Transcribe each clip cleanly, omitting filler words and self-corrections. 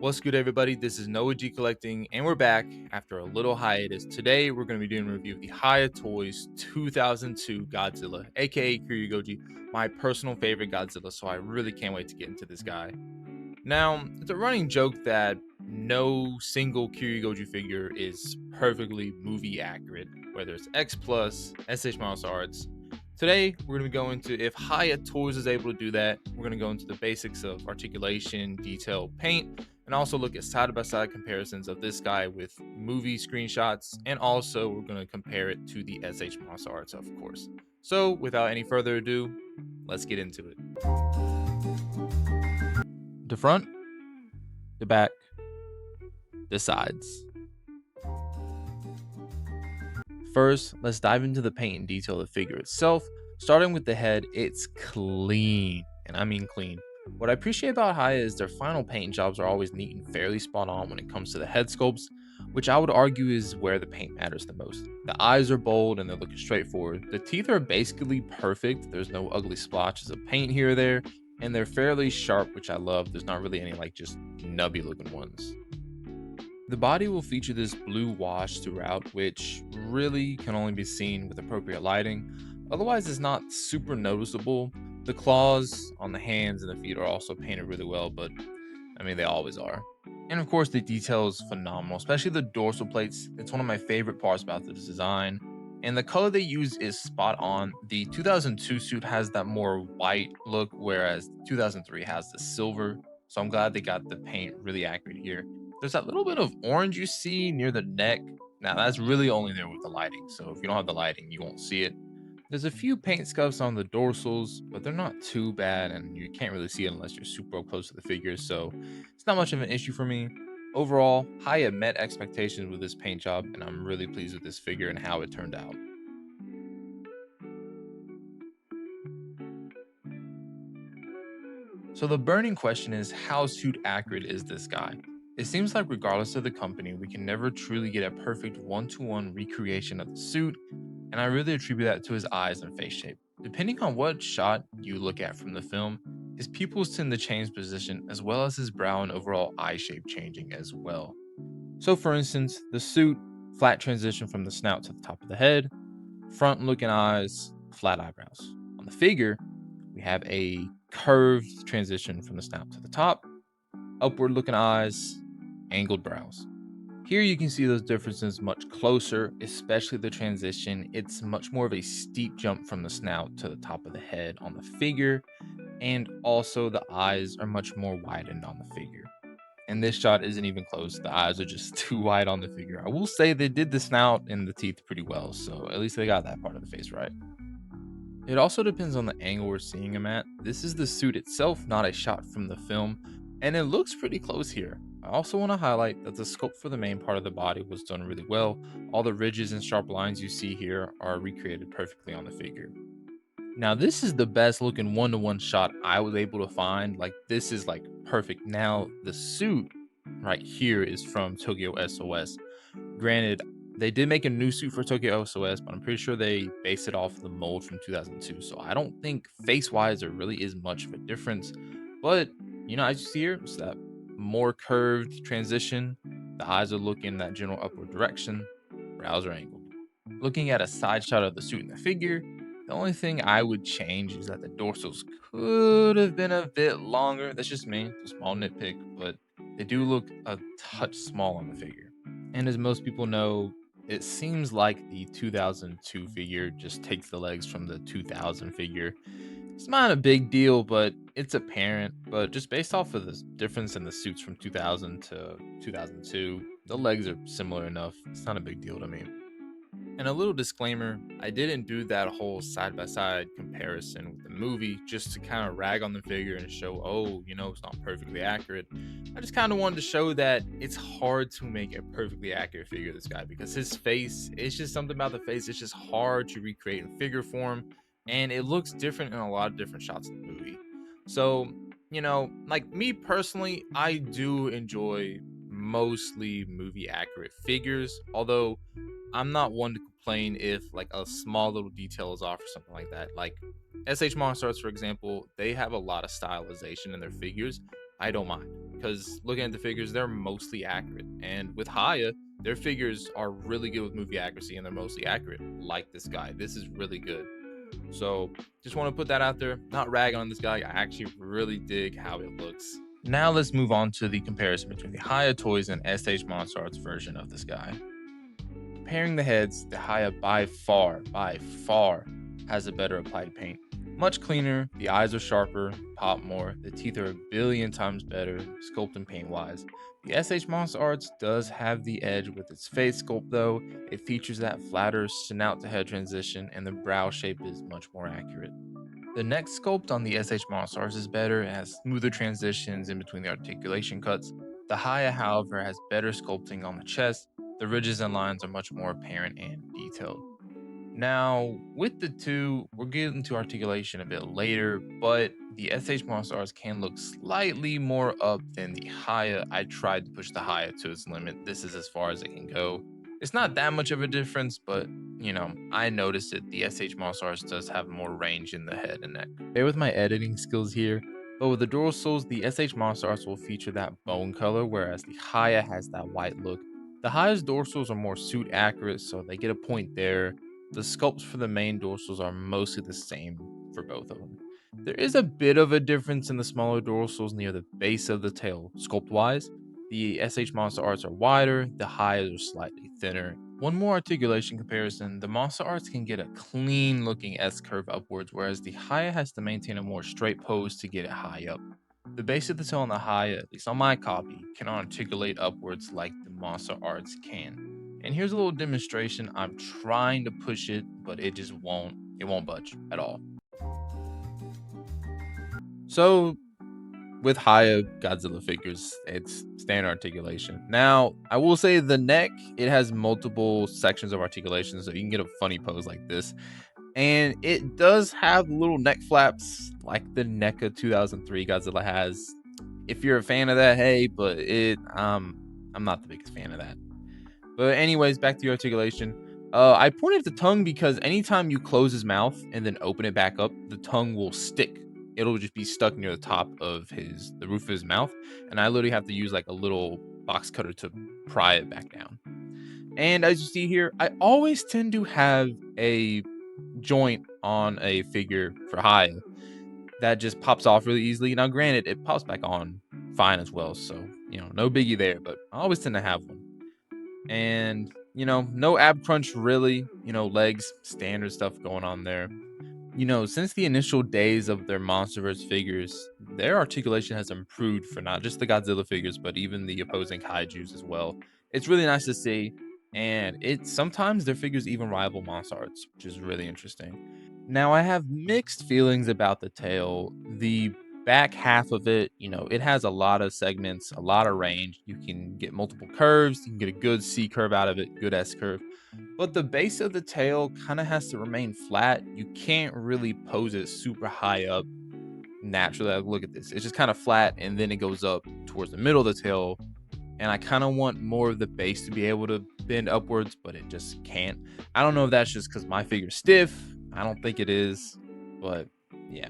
What's good, everybody? This is Noah G Collecting, and we're back after a little hiatus. Today, we're going to be doing a review of the Hiya Toys 2002 Godzilla, aka KiryuGoji, my personal favorite Godzilla, so I really can't wait to get into this guy. Now, it's a running joke that no single KiryuGoji figure is perfectly movie accurate, whether it's X Plus, SH monsterarts. Today, we're going to go into if Hiya Toys is able to do that. We're going to go into the basics of articulation, detail, paint, and also look at side-by-side comparisons of this guy with movie screenshots, and also we're going to compare it to the SH monsterarts, of course. So, without any further ado, let's get into it. The front, the back, the sides. First, let's dive into the paint and detail of the figure itself. Starting with the head, it's clean, and I mean clean. What I appreciate about Hiya is their final paint jobs are always neat and fairly spot on when it comes to the head sculpts, which I would argue is where the paint matters the most. The eyes are bold and they're looking straightforward. The teeth are basically perfect. There's no ugly splotches of paint here or there, and they're fairly sharp, which I love. There's not really any just nubby looking ones. The body will feature this blue wash throughout, which really can only be seen with appropriate lighting. Otherwise, it's not super noticeable. The claws on the hands and the feet are also painted really well, but I mean, they always are. And of course, the detail is phenomenal, especially the dorsal plates. It's one of my favorite parts about this design. And the color they use is spot on. The 2002 suit has that more white look, whereas 2003 has the silver. So I'm glad they got the paint really accurate here. There's that little bit of orange you see near the neck. Now that's really only there with the lighting. So if you don't have the lighting, you won't see it. There's a few paint scuffs on the dorsals, but they're not too bad, and you can't really see it unless you're super up close to the figure, so it's not much of an issue for me. Overall, Hiya met expectations with this paint job, and I'm really pleased with this figure and how it turned out. So the burning question is, how suit accurate is this guy? It seems like regardless of the company, we can never truly get a perfect one-to-one recreation of the suit, and I really attribute that to his eyes and face shape. Depending on what shot you look at from the film, his pupils tend to change position as well as his brow and overall eye shape changing as well. So for instance, the suit, flat transition from the snout to the top of the head, front looking eyes, flat eyebrows. On the figure, we have a curved transition from the snout to the top, upward looking eyes, angled brows. Here you can see those differences much closer, especially the transition. It's much more of a steep jump from the snout to the top of the head on the figure, and also the eyes are much more widened on the figure. And this shot isn't even close. The eyes are just too wide on the figure. I will say they did the snout and the teeth pretty well, so at least they got that part of the face right. It also depends on the angle we're seeing him at. This is the suit itself, not a shot from the film, and it looks pretty close here. I also want to highlight that the sculpt for the main part of the body was done really well. All the ridges and sharp lines you see here are recreated perfectly on the figure. Now this is the best looking one-to-one shot I was able to find. This is perfect. Now the suit right here is from Tokyo SOS. Granted, they did make a new suit for Tokyo SOS, but I'm pretty sure they based it off the mold from 2002. So I don't think face-wise there really is much of a difference. But, as you see here, it's that more curved transition. The eyes are looking that general upward direction. Brows are angled. Looking at a side shot of the suit and the figure, the only thing I would change is that the dorsals could have been a bit longer. That's just me. It's a small nitpick, but they do look a touch small on the figure. And as most people know, it seems like the 2002 figure just takes the legs from the 2000 figure. It's not a big deal, but it's apparent. But just based off of the difference in the suits from 2000 to 2002, the legs are similar enough. It's not a big deal to me. And a little disclaimer, I didn't do that whole side-by-side comparison with the movie just to kind of rag on the figure and show, it's not perfectly accurate. I just kind of wanted to show that it's hard to make a perfectly accurate figure of this guy because his face, it's just something about the face, it's just hard to recreate in figure form, and it looks different in a lot of different shots in the movie. So, me personally, I do enjoy mostly movie accurate figures, although I'm not one to complain if a small little detail is off or something like that. Like SH Monsterarts, for example, they have a lot of stylization in their figures. I don't mind, because looking at the figures, they're mostly accurate. And with Hiya, their figures are really good with movie accuracy and they're mostly accurate, like this guy. This is really good. So just want to put that out there, not rag on this guy. I actually really dig how it looks. Now let's move on to the comparison between the Hiya Toys and SH Monster Arts version of this guy. Comparing the heads, the Hiya by far has a better applied paint. Much cleaner, the eyes are sharper, pop more, the teeth are a billion times better, sculpt and paint wise. The SH Monster Arts does have the edge with its face sculpt though. It features that flatter snout to head transition and the brow shape is much more accurate. The neck sculpt on the SH Monster Arts is better, it has smoother transitions in between the articulation cuts. The Hiya, however, has better sculpting on the chest. The ridges and lines are much more apparent and detailed. Now, with the two, we'll get into articulation a bit later, but the SH Monster Arts can look slightly more up than the Hiya. I tried to push the Hiya to its limit. This is as far as it can go. It's not that much of a difference, but I noticed it. The SH Monster Arts does have more range in the head and neck. Bear with my editing skills here, but with the dorsals, the SH Monster Arts will feature that bone color, whereas the Hiya has that white look. The Hiya's dorsals are more suit accurate, so they get a point there. The sculpts for the main dorsals are mostly the same for both of them. There is a bit of a difference in the smaller dorsals near the base of the tail, sculpt-wise. The SH Monster Arts are wider, the Highs are slightly thinner. One more articulation comparison, the Monster Arts can get a clean looking S-curve upwards, whereas the Hiya has to maintain a more straight pose to get it high up. The base of the tail on the Hiya, at least on my copy, can articulate upwards like the Monster Arts can. And here's a little demonstration. I'm trying to push it, but it won't budge at all. So with Hiya Godzilla figures, it's standard articulation. Now, I will say the neck, it has multiple sections of articulation, so you can get a funny pose like this. And it does have little neck flaps like the NECA 2003 Godzilla has. If you're a fan of that, hey, but I'm not the biggest fan of that. But anyways, back to your articulation. I pointed at the tongue because anytime you close his mouth and then open it back up, the tongue will stick. It'll just be stuck near the top of the roof of his mouth, and I literally have to use like a little box cutter to pry it back down. And as you see here, I always tend to have a joint on a figure for Hiya that just pops off really easily. Now, granted, it pops back on fine as well, so no biggie there. But I always tend to have one. And no ab crunch really, legs, standard stuff going on there. Since the initial days of their MonsterVerse figures, their articulation has improved for not just the Godzilla figures, but even the opposing kaijus as well. It's really nice to see, and sometimes their figures even rival Monster Arts, which is really interesting. Now, I have mixed feelings about the tail. The back half of it, it has a lot of segments, a lot of range. You can get multiple curves, you can get a good C curve out of it, good S curve. But the base of the tail kind of has to remain flat. You can't really pose it super high up naturally. Like, look at this. It's just kind of flat and then it goes up towards the middle of the tail. And I kind of want more of the base to be able to bend upwards, but it just can't. I don't know if that's just because my figure's stiff. I don't think it is, but yeah.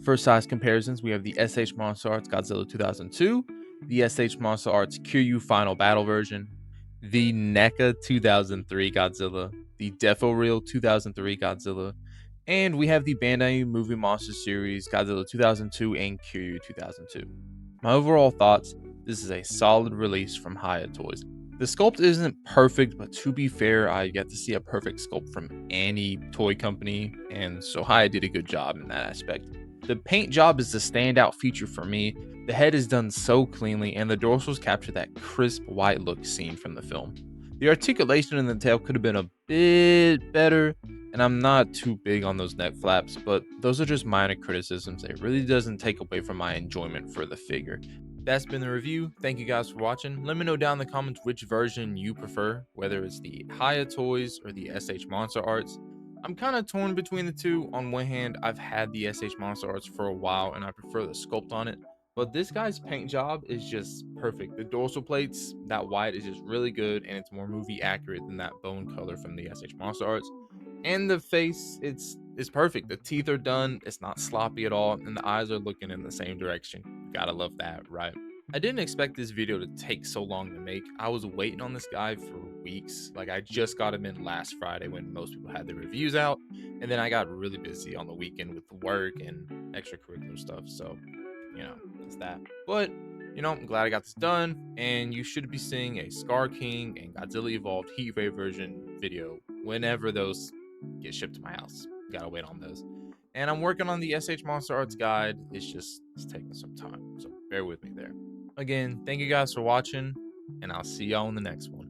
For size comparisons, we have the SH Monster Arts Godzilla 2002, the SH Monster Arts Kiryu Final Battle version, the NECA 2003 Godzilla, the Defo Real 2003 Godzilla, and we have the Bandai Movie Monster Series Godzilla 2002 and Kiryu 2002. My overall thoughts, this is a solid release from Hiya Toys. The sculpt isn't perfect, but to be fair, I get to see a perfect sculpt from any toy company, and so Hiya did a good job in that aspect. The paint job is the standout feature for me. The head is done so cleanly, and the dorsals capture that crisp white look seen from the film. The articulation in the tail could have been a bit better, and I'm not too big on those neck flaps, but those are just minor criticisms. It really doesn't take away from my enjoyment for the figure. That's been the review. Thank you guys for watching. Let me know down in the comments which version you prefer, whether it's the Hiya Toys or the SH Monster Arts. I'm kind of torn between the two. On one hand, I've had the SH Monster Arts for a while and I prefer the sculpt on it. But this guy's paint job is just perfect. The dorsal plates, that white is just really good, and it's more movie accurate than that bone color from the SH Monster Arts. And the face, it's perfect. The teeth are done, it's not sloppy at all, and the eyes are looking in the same direction. You gotta love that, right? I didn't expect this video to take so long to make. I was waiting on this guy for weeks. Like, I just got him in last Friday when most people had their reviews out, and then I got really busy on the weekend with work and extracurricular stuff. So, that's that. But I'm glad I got this done, and you should be seeing a Scar King and Godzilla Evolved Heat Ray version video whenever those get shipped to my house. Gotta wait on those. And I'm working on the SH Monster Arts guide. It's taking some time, so bear with me there. Again, thank you guys for watching, and I'll see y'all in the next one.